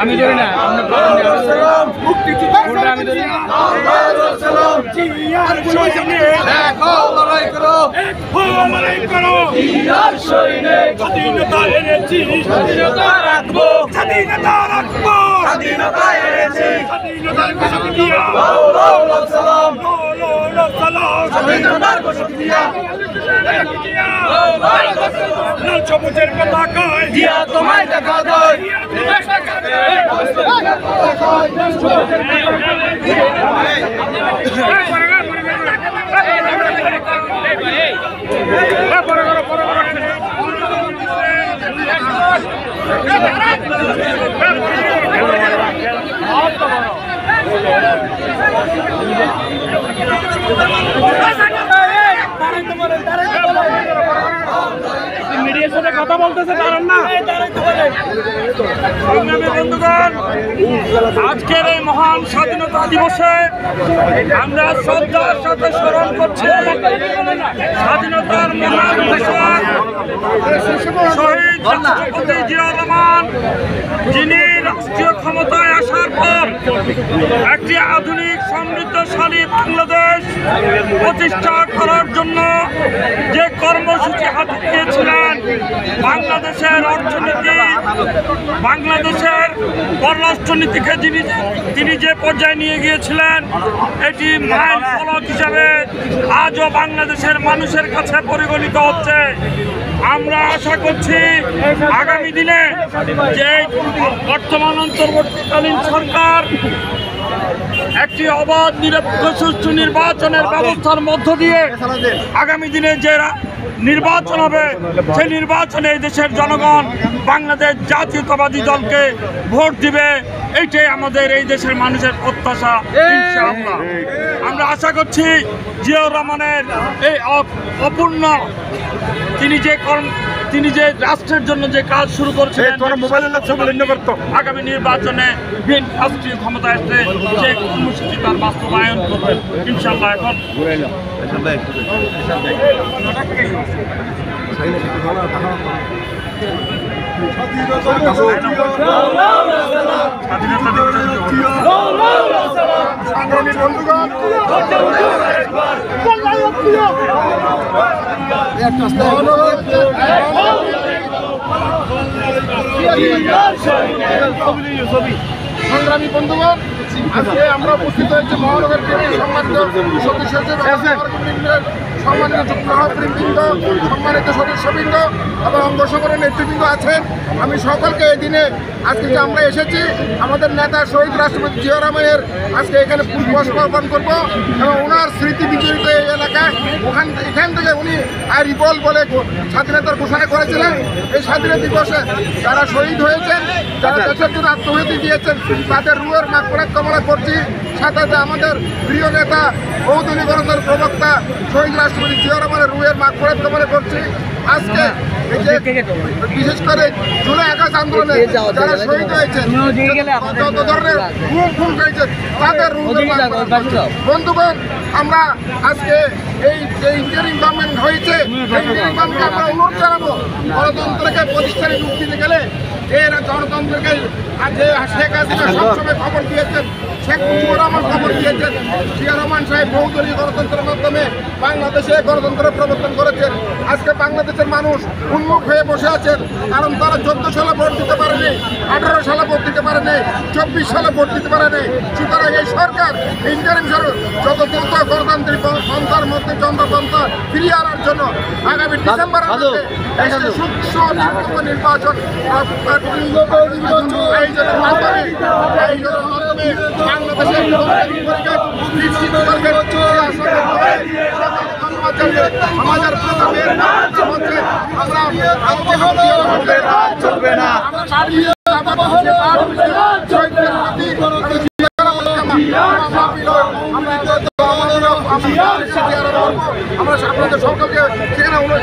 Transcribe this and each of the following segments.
আমি ধরি না আমি ধরি স্বাধীনতা এনেছি স্বাধীনতা রাখবো স্বাধীনতা রাখবো স্বাধীনতা এনেছি স্বাধীনতার ঘোষক দিয়া সালাম স্বাধীনতার ঘোষক দিয়া লাল সবুজের পতাকায় দিয়া তোমায় দেখা দেয় মিডিয়ার সাথে কথা বলতেছে দাঁড়ান না। বন্ধুগণ, আজকের এই মহান স্বাধীনতা দিবসে আমরা শ্রদ্ধার সাথে স্মরণ করছি স্বাধীনতার মহান ঘোষক শহীদ রাষ্ট্রপতি জিয়াউর রহমান, যিনি রাষ্ট্রীয় ক্ষমতায় আসার পর একটি আধুনিক সমৃদ্ধশালী বাংলাদেশ প্রতিষ্ঠা করার জন্য যে কর্মসূচি হাতে নিয়েছিলেন, বাংলাদেশের অর্থনীতি, বাংলাদেশের পররাষ্ট্রনীতিকে তিনি যে পর্যায়ে নিয়ে গিয়েছিলেন, এটি মাইল ফলক হিসাবে আজও বাংলাদেশের মানুষের কাছে পরিগণিত হচ্ছে। আমরা আশা করছি আগামী দিনে যে বর্তমান অন্তর্বর্তীকালীন সরকার একটি অবাধ নিরপেক্ষ সুষ্ঠু নির্বাচনের ব্যবস্থার মধ্য দিয়ে আগামী দিনে যে নির্বাচন হবে, সেই নির্বাচনে এই দেশের জনগণ বাংলাদেশ জাতীয়তাবাদী দলকে ভোট দিবে। এইটাই আমাদের এই দেশের মানুষের প্রত্যাশা। ইনশাআল্লাহ আমরা আশা করছি জিয়াউর রহমানের এই অপূর্ণ তিনি যে রাষ্ট্রের জন্য যে কাজ শুরু করেছিলেন, আগামী নির্বাচনে রাষ্ট্রীয় ক্ষমতা আসলে যে কর্মসূচি তার বাস্তবায়ন করবেন ইনশাআল্লাহ। এখন সংগ্রামী বন্ধুগণ, আজকে আমরা উপস্থিত হয়েছি মহানগর বিএনপির সম্মানিত সদস্য সম্মানিত যুগ্মবৃন্দ, সম্মানিত সদস্যবৃন্দ এবং অঙ্গসংগঠনের নেতৃবৃন্দ আছেন। আমি সকলকে এই দিনে আজকে যে আমরা এসেছি আমাদের নেতা শহীদ রাষ্ট্রপতি জিয়াউর রহমানের আজকে এখানে পুষ্প অর্পণ করবো এবং ওনার স্মৃতি বিজড়িত এই এলাকায় এখান থেকে উনি রিপল বলে স্বাধীনতার ঘোষণা করেছিলেন। এই স্বাধীনতা দিবসে যারা শহীদ হয়েছেন, যারা দেশের জন্য আত্মহত্যা দিয়েছেন, তাদের রুহের মাগফিরাত কামনা করছি। সাথে আমাদের প্রিয় নেতা বহুদলীয় গণতন্ত্রের প্রবক্তা শহীদ রাষ্ট্রপতি জিয়াউর রহমানের রুহের মাগফিরাত কামনা করছি। আজকে বিশেষ করে জুলাই আগস্ট আন্দোলনে যারা শহীদ হয়েছেন, যত ধরনের খুন হয়েছে, তাদের বন্ধুগণ, আমরা আজকে এই ইন্টারিম গভর্নমেন্ট হয়েছে, এই ইন্টারিম গভর্নমেন্টকে আমরা অনুরোধ জানাবো, গণতন্ত্রকে প্রতিষ্ঠানে রূপ দিতে গেলে এরা গণতন্ত্রকে যে শেখ হাসিনা সবসময় খবর দিয়েছেন, শেখ মুজিবুর রহমান খবর দিয়েছেন, জিয়া রহমান সাহেব বহুদলীয় গণতন্ত্রের মাধ্যমে বাংলাদেশে গণতন্ত্রের প্রবর্তন করেছেন। আজকে বাংলাদেশের মানুষ উন্মুখ হয়ে বসে আছেন, কারণ তারা 14 সালে ভোট দিতে পারেনি, 18 সালে ভোট দিতে পারেনি, 24 সালে ভোট দিতে পারেনি। সুতরাং এই সরকার ইন্টারিম সরকার যত দ্রুত গণতান্ত্রিক পন্থার মধ্যে যন্ত্রপন্থা ফিরিয়ে আনার জন্য আগামী ডিসেম্বরের মধ্যে সুষ্ঠু নির্বাচন আয়োজনের মাধ্যমে বাংলাদেশের আমাদের চলবে না। আমরা আপনাদের সকলকে সেখানে অনুরোধ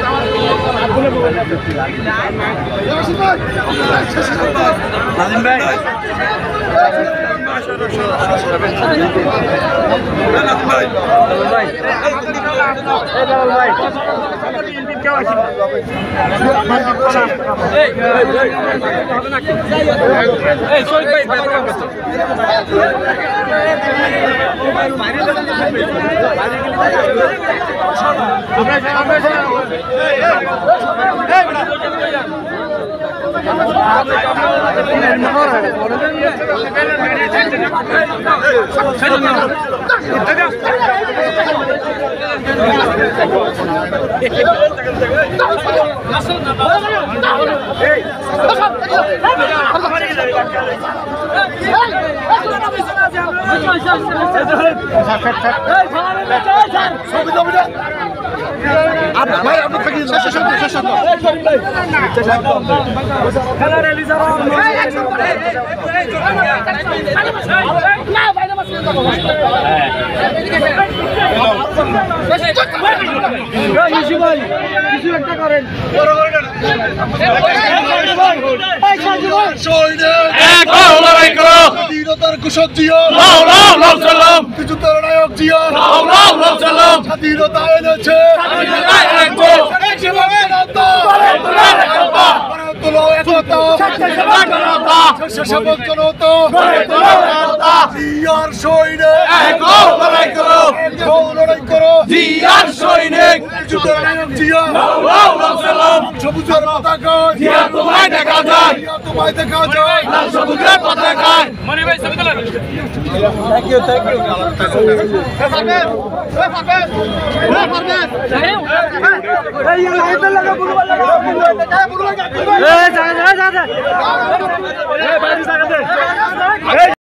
ভাই আপনি থাকি স্বাধীনতার কুশল জিও মুক্তিযুদ্ধের নায়ক জিও স্বাধীনতা এনেছে সবুজের পতাকায় তোমায় দেখা যায় সবুজের পতাকায় Hey,